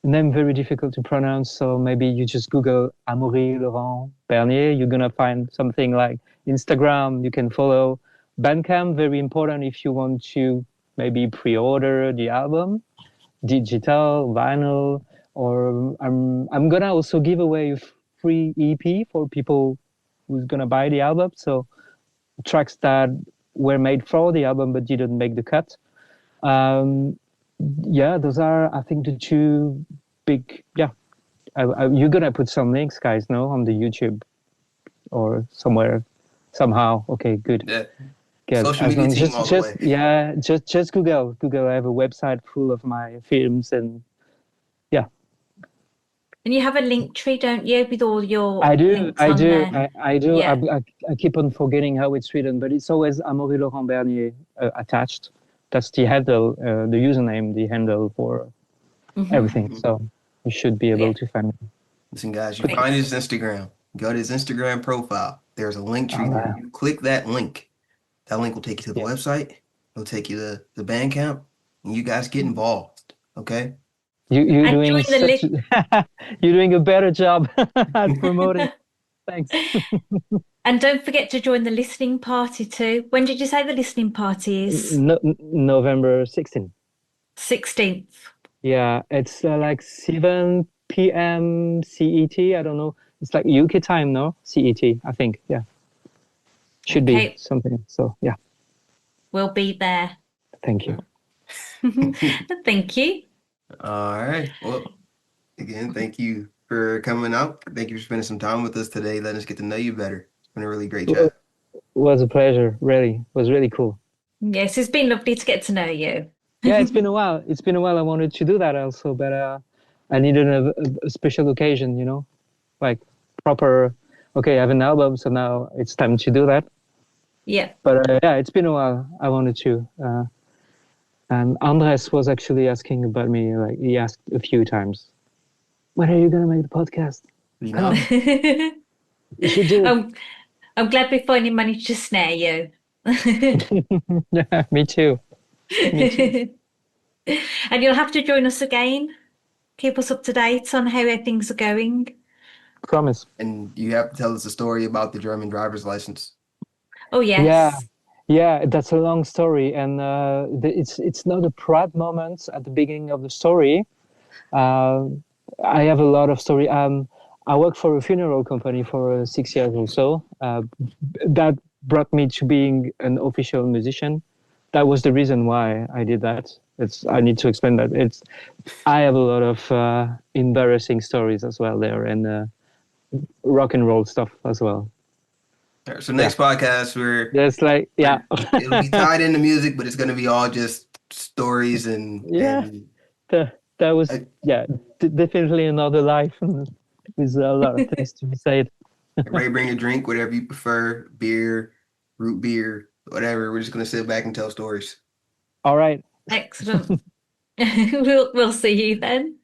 name very difficult to pronounce, so maybe you just Google Amaury Laurent Bernier. You're gonna find something like Instagram. You can follow Bandcamp. Very important if you want to maybe pre-order the album, digital, vinyl, or I'm gonna also give away a free EP for people who's gonna buy the album. So tracks that were made for the album but didn't make the cut. Yeah, those are, I think, the two big. Yeah, you're gonna put some links, guys, no, on the YouTube or somewhere, somehow. Okay, good. Yeah. Social media team all the way. Yeah, just Google. I have a website full of my films, and yeah. And you have a link tree, don't you, with all your I do. links on there? I do. Yeah. I keep on forgetting how it's written, but it's always Amaury Laurent Bernier attached. That's the handle, the username, the handle for everything. So you should be able to find it. Listen, guys, you find his Instagram. Go to his Instagram profile. There's a link tree there. You click that link. That link will take you to the website. It'll take you to the Bandcamp, and you guys get involved. Okay. You're doing a better job at promoting. Thanks. And don't forget to join the listening party too. When did you say the listening party is? November 16th. 16th. Yeah, it's like 7 p.m. CET. I don't know. It's like UK time, no? CET, I think. Yeah. Should be something. So, yeah. We'll be there. Thank you. Thank you. All right. Well, again, thank you for coming out. Thank you for spending some time with us today, letting us get to know you better. It's been a really great chat. It was a pleasure, really. It was really cool. Yes, it's been lovely to get to know you. Yeah, it's been a while. I wanted to do that also, but I needed a special occasion, like proper, okay, I have an album, so now it's time to do that. Yeah. But yeah, it's been a while. I wanted to. And Andres was actually asking about me, like he asked a few times, when are you going to make the podcast? You should do it. I'm glad we finally managed to snare you. Yeah, me too. And you'll have to join us again. Keep us up to date on how things are going. Promise. And you have to tell us a story about the German driver's license. Oh, yes. Yeah, that's a long story. And it's not a proud moment at the beginning of the story. I have a lot of story. I worked for a funeral company for 6 years or so. That brought me to being an official musician. That was the reason why I did that. I need to explain that. I have a lot of embarrassing stories as well there, and rock and roll stuff as well. All right, so next podcast, Just like, yeah. it'll be tied into music, but it's going to be all just stories and Yeah. That was, definitely another life with a lot of things to be said. everybody bring a drink, whatever you prefer, beer, root beer, whatever. We're just going to sit back and tell stories. All right. Excellent. We'll see you then.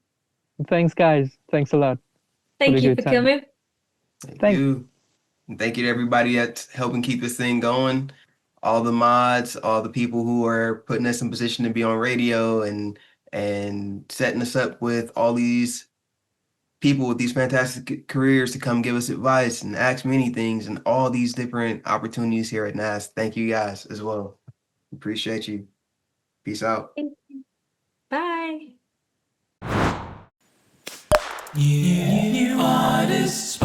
Thanks, guys. Thanks a lot. Thank a you good for time. coming. Thanks. You. And thank you to everybody that's helping keep this thing going. All the mods, all the people who are putting us in position to be on radio and setting us up with all these people with these fantastic careers to come give us advice and ask me anything and all these different opportunities here at NAS. Thank you guys as well. Appreciate you. Peace out. Thank you. Bye. New artists.